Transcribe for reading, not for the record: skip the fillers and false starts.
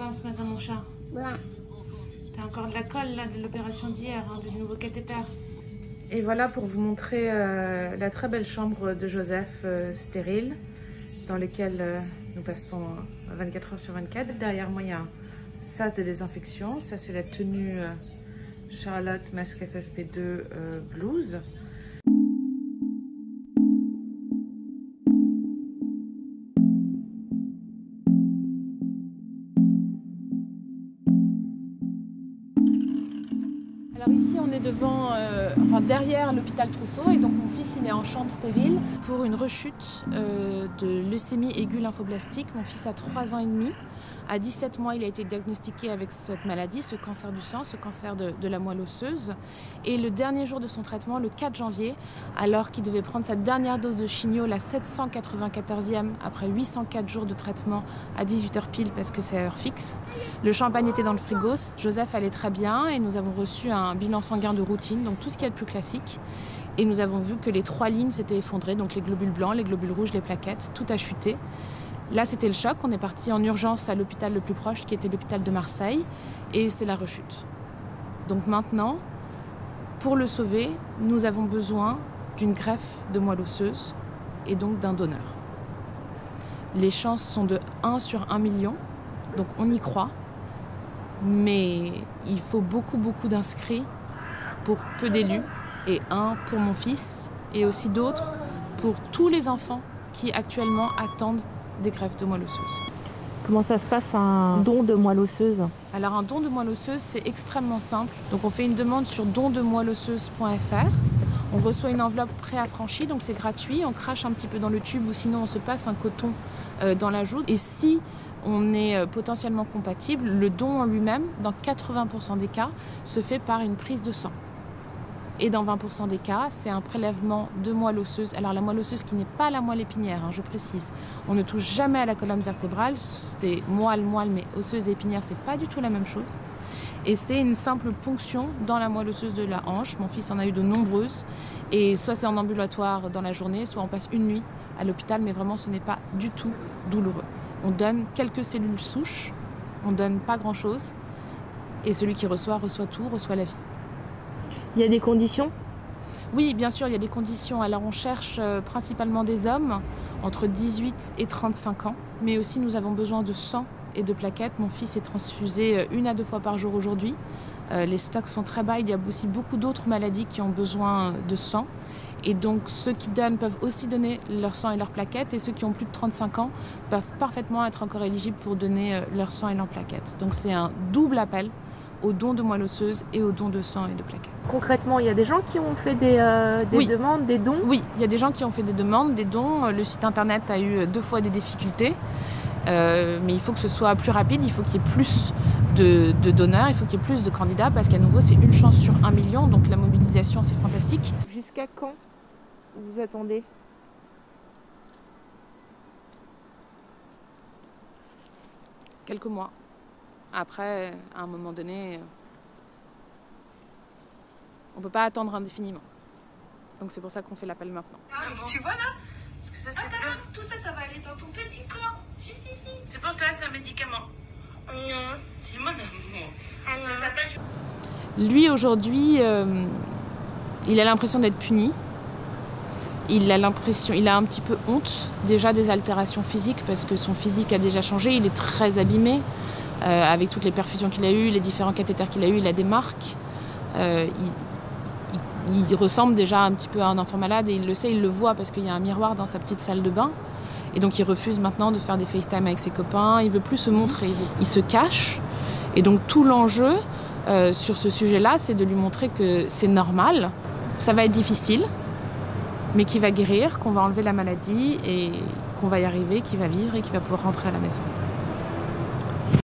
blanc ce matin, mon chat? Blanc. T'as encore de la colle là de l'opération d'hier, hein, du nouveau cathéter. Et voilà pour vous montrer la très belle chambre de Joseph stérile, dans laquelle nous passons 24 heures sur 24. Derrière moi, il y a un sas de désinfection. Ça, c'est la tenue Charlotte masque FFP2 blouse. Alors ici on est devant, derrière l'hôpital Trousseau et donc mon fils il est en chambre stérile pour une rechute de leucémie aiguë lymphoblastique. Mon fils a 3 ans et demi. À 17 mois il a été diagnostiqué avec cette maladie, ce cancer du sang, ce cancer de la moelle osseuse. Et le dernier jour de son traitement, le 4 janvier, alors qu'il devait prendre sa dernière dose de chimio, la 794e, après 804 jours de traitement à 18h pile parce que c'est à heure fixe, le champagne était dans le frigo. Joseph allait très bien et nous avons reçu un bilan sanguin de routine, donc tout ce qu'il y a de plus classique. Et nous avons vu que les 3 lignes s'étaient effondrées, donc les globules blancs, les globules rouges, les plaquettes, tout a chuté. Là, c'était le choc. On est parti en urgence à l'hôpital le plus proche, qui était l'hôpital de Marseille, et c'est la rechute. Donc maintenant, pour le sauver, nous avons besoin d'une greffe de moelle osseuse et donc d'un donneur. Les chances sont de 1 sur 1 million, donc on y croit. Mais il faut beaucoup d'inscrits pour peu d'élus, et un pour mon fils, et aussi d'autres pour tous les enfants qui actuellement attendent des greffes de moelle osseuse. Comment ça se passe un don de moelle osseuse? Alors un don de moelle osseuse, c'est extrêmement simple. Donc on fait une demande sur dondemoelleosseuse.fr. On reçoit une enveloppe préaffranchie, donc c'est gratuit. On crache un petit peu dans le tube ou sinon on se passe un coton dans la joue. Et si on est potentiellement compatible, le don en lui-même, dans 80% des cas, se fait par une prise de sang. Et dans 20% des cas, c'est un prélèvement de moelle osseuse. Alors la moelle osseuse qui n'est pas la moelle épinière, hein, je précise. On ne touche jamais à la colonne vertébrale, c'est moelle, mais osseuse et épinière, c'est pas du tout la même chose. Et c'est une simple ponction dans la moelle osseuse de la hanche. Mon fils en a eu de nombreuses. Et soit c'est en ambulatoire dans la journée, soit on passe une nuit à l'hôpital, mais vraiment ce n'est pas du tout douloureux. On donne quelques cellules souches, on donne pas grand-chose. Et celui qui reçoit tout, reçoit la vie. Il y a des conditions? Oui, bien sûr, il y a des conditions. Alors on cherche principalement des hommes entre 18 et 35 ans. Mais aussi nous avons besoin de sang et de plaquettes. Mon fils est transfusé 1 à 2 fois par jour aujourd'hui. Les stocks sont très bas. Il y a aussi beaucoup d'autres maladies qui ont besoin de sang. Et donc ceux qui donnent peuvent aussi donner leur sang et leurs plaquettes. Et ceux qui ont plus de 35 ans peuvent parfaitement être encore éligibles pour donner leur sang et leurs plaquettes. Donc c'est un double appel aux dons de moelle osseuse et aux dons de sang et de plaquettes. Concrètement, il y a des gens qui ont fait des oui. demandes, des dons? Oui, il y a des gens qui ont fait des demandes, des dons. Le site internet a eu 2 fois des difficultés. Mais il faut que ce soit plus rapide, il faut qu'il y ait plus de donneurs, il faut qu'il y ait plus de candidats parce qu'à nouveau, c'est une chance sur 1 million. Donc la mobilisation, c'est fantastique. Jusqu'à quand vous attendez? Quelques mois. Après, à un moment donné, on ne peut pas attendre indéfiniment. Donc c'est pour ça qu'on fait l'appel maintenant. Ah, bon. Tu vois là? Parce que ça c'est bleu. Tout ça, ça va aller dans ton petit corps, juste ici. C'est pour toi, c'est un médicament. Non. C'est mon amour. Ah non. Ça s'appelle... Lui aujourd'hui, il a l'impression d'être puni. Il a un petit peu honte déjà des altérations physiques parce que son physique a déjà changé. Il est très abîmé. Avec toutes les perfusions qu'il a eues, les différents cathéters qu'il a eus, il a des marques. Il ressemble déjà un petit peu à un enfant malade et il le sait, il le voit parce qu'il y a un miroir dans sa petite salle de bain. Et donc il refuse maintenant de faire des FaceTime avec ses copains, il ne veut plus se montrer, il se cache. Et donc tout l'enjeu sur ce sujet-là, c'est de lui montrer que c'est normal, ça va être difficile, mais qu'il va guérir, qu'on va enlever la maladie et qu'on va y arriver, qu'il va vivre et qu'il va pouvoir rentrer à la maison.